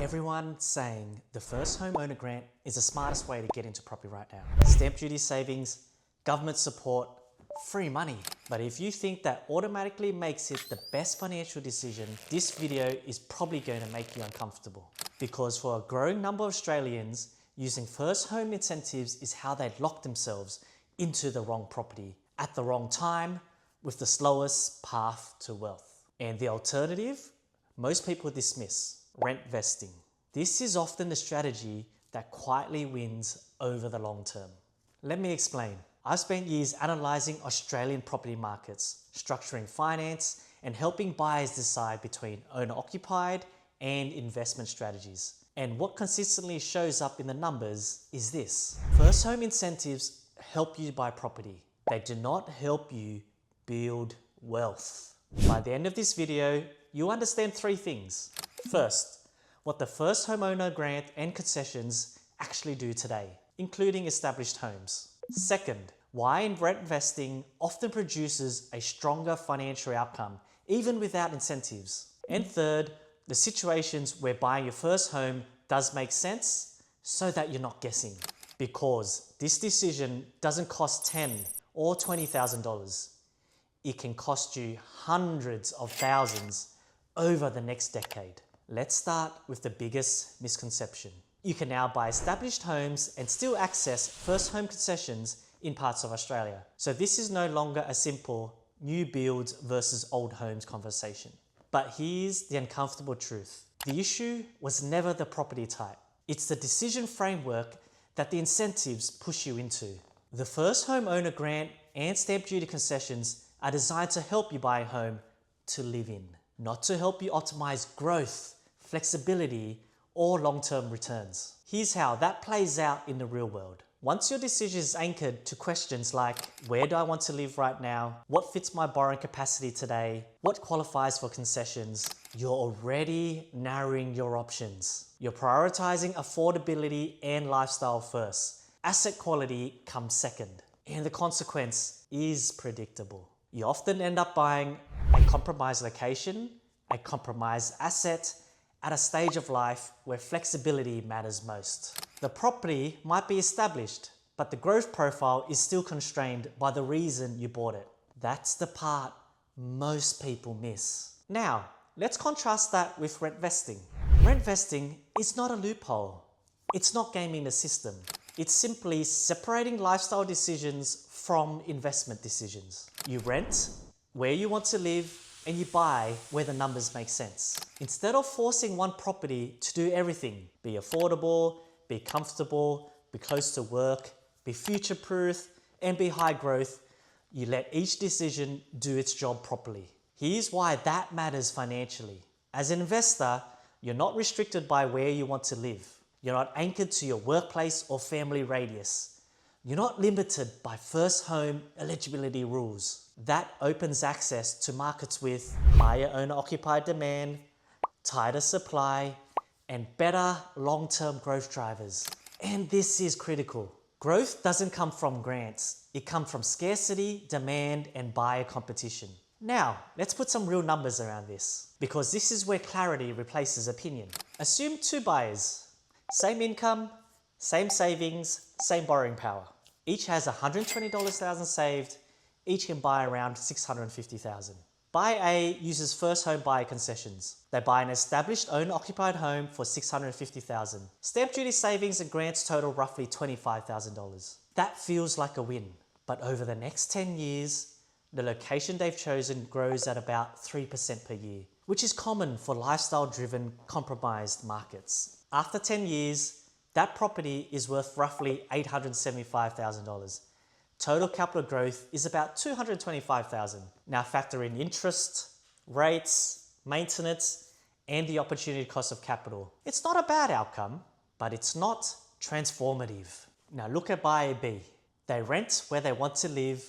Everyone's saying the first homeowner grant is the smartest way to get into property right now. Stamp duty savings, government support, free money. But if you think that automatically makes it the best financial decision, this video is probably going to make you uncomfortable. Because for a growing number of Australians, using first home incentives is how they lock themselves into the wrong property at the wrong time with the slowest path to wealth. And the alternative, most people dismiss, rent vesting. This is often the strategy that quietly wins over the long term. Let me explain. I've spent years analysing Australian property markets, structuring finance, and helping buyers decide between owner-occupied and investment strategies. And what consistently shows up in the numbers is this. First home incentives help you buy property. They do not help you build wealth. By the end of this video, you'll understand three things. First, what the first homeowner grant and concessions actually do today, including established homes. Second, why rent vesting often produces a stronger financial outcome, even without incentives. And third, the situations where buying your first home does make sense so that you're not guessing. Because this decision doesn't cost $10,000 or $20,000. It can cost you hundreds of thousands over the next decade. Let's start with the biggest misconception. You can now buy established homes and still access first home concessions in parts of Australia. So this is no longer a simple new builds versus old homes conversation. But here's the uncomfortable truth. The issue was never the property type. It's the decision framework that the incentives push you into. The first homeowner grant and stamp duty concessions are designed to help you buy a home to live in, not to help you optimize growth, flexibility, or long-term returns. Here's how that plays out in the real world. Once your decision is anchored to questions like, where do I want to live right now? What fits my borrowing capacity today? What qualifies for concessions? You're already narrowing your options. You're prioritizing affordability and lifestyle first. Asset quality comes second. And the consequence is predictable. You often end up buying a compromised location, a compromised asset, at a stage of life where flexibility matters most. The property might be established, but the growth profile is still constrained by the reason you bought it. That's the part most people miss. Now, let's contrast that with rent vesting. Rent vesting is not a loophole. It's not gaming the system. It's simply separating lifestyle decisions from investment decisions. You rent where you want to live, and you buy where the numbers make sense. Instead of forcing one property to do everything, be affordable, be comfortable, be close to work, be future-proof, and be high growth, you let each decision do its job properly. Here's why that matters financially. As an investor, you're not restricted by where you want to live. You're not anchored to your workplace or family radius. You're not limited by first home eligibility rules. That opens access to markets with higher owner-occupied demand, tighter supply, and better long-term growth drivers. And this is critical. Growth doesn't come from grants. It comes from scarcity, demand, and buyer competition. Now, let's put some real numbers around this, because this is where clarity replaces opinion. Assume two buyers, same income, same savings, same borrowing power. Each has $120,000 saved. Each can buy around $650,000. Buyer A uses first home buyer concessions. They buy an established owner-occupied home for $650,000. Stamp duty savings and grants total roughly $25,000. That feels like a win. But over the next 10 years, the location they've chosen grows at about 3% per year, which is common for lifestyle-driven, compromised markets. After 10 years, that property is worth roughly $875,000. Total capital growth is about $225,000. Now factor in interest, rates, maintenance, and the opportunity cost of capital. It's not a bad outcome, but it's not transformative. Now look at buyer B. They rent where they want to live,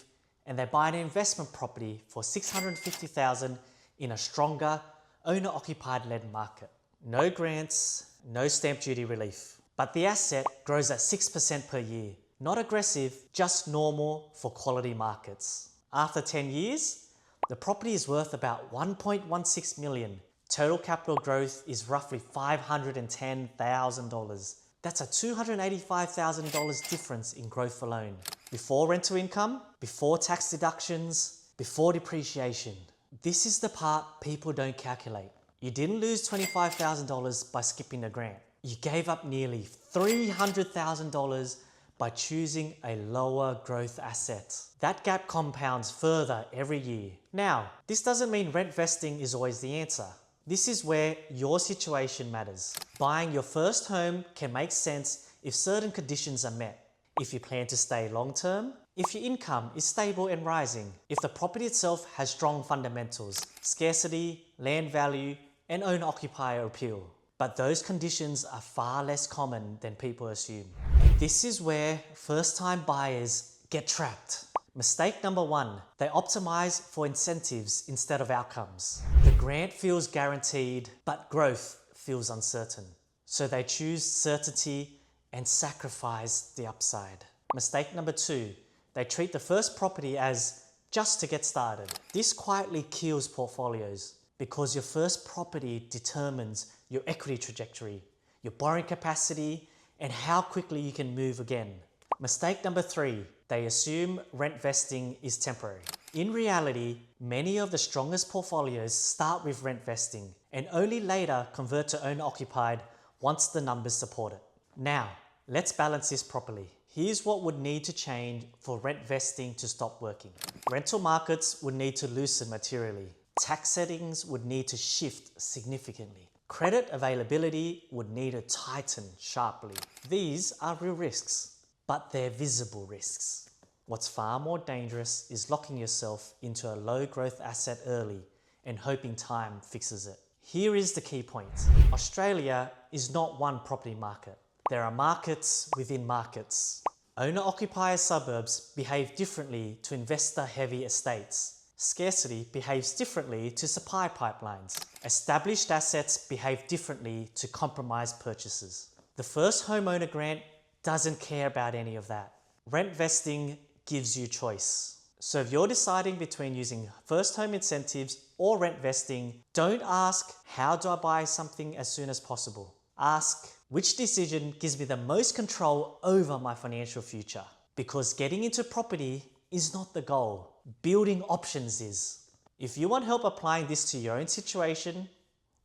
and they buy an investment property for $650,000 in a stronger owner-occupied led market. No grants, no stamp duty relief. But the asset grows at 6% per year. Not aggressive, just normal for quality markets. After 10 years, the property is worth about $1.16 million, Total capital growth is roughly $510,000. That's a $285,000 difference in growth alone. Before rental income, before tax deductions, before depreciation. This is the part people don't calculate. You didn't lose $25,000 by skipping a grant. You gave up nearly $300,000 by choosing a lower growth asset. That gap compounds further every year. Now, this doesn't mean rent vesting is always the answer. This is where your situation matters. Buying your first home can make sense if certain conditions are met. If you plan to stay long term, if your income is stable and rising, if the property itself has strong fundamentals, scarcity, land value, and owner-occupier appeal. But those conditions are far less common than people assume. This is where first-time buyers get trapped. Mistake number one, they optimize for incentives instead of outcomes. The grant feels guaranteed, but growth feels uncertain. So they choose certainty and sacrifice the upside. Mistake number two, they treat the first property as just to get started. This quietly kills portfolios because your first property determines your equity trajectory, your borrowing capacity, and how quickly you can move again. Mistake number three, they assume rent vesting is temporary. In reality, many of the strongest portfolios start with rent vesting and only later convert to owner-occupied once the numbers support it. Now, let's balance this properly. Here's what would need to change for rent vesting to stop working. Rental markets would need to loosen materially. Tax settings would need to shift significantly. Credit availability would need to tighten sharply. These are real risks, but they're visible risks. What's far more dangerous is locking yourself into a low growth asset early and hoping time fixes it. Here is the key point. Australia is not one property market. There are markets within markets. Owner-occupier suburbs behave differently to investor-heavy estates. Scarcity behaves differently to supply pipelines. Established assets behave differently to compromised purchases. The first homeowner grant doesn't care about any of that. Rent vesting gives you choice. So if you're deciding between using first home incentives or rent vesting, don't ask, how do I buy something as soon as possible? Ask, which decision gives me the most control over my financial future? Because getting into property is not the goal. Building options is. If you want help applying this to your own situation,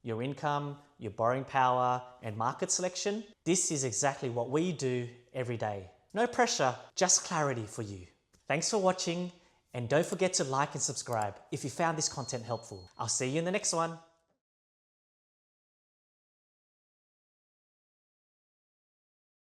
your income, your borrowing power, and market selection, this is exactly what we do every day. No pressure, just clarity for you. Thanks for watching, and don't forget to like and subscribe if you found this content helpful. I'll see you in the next one.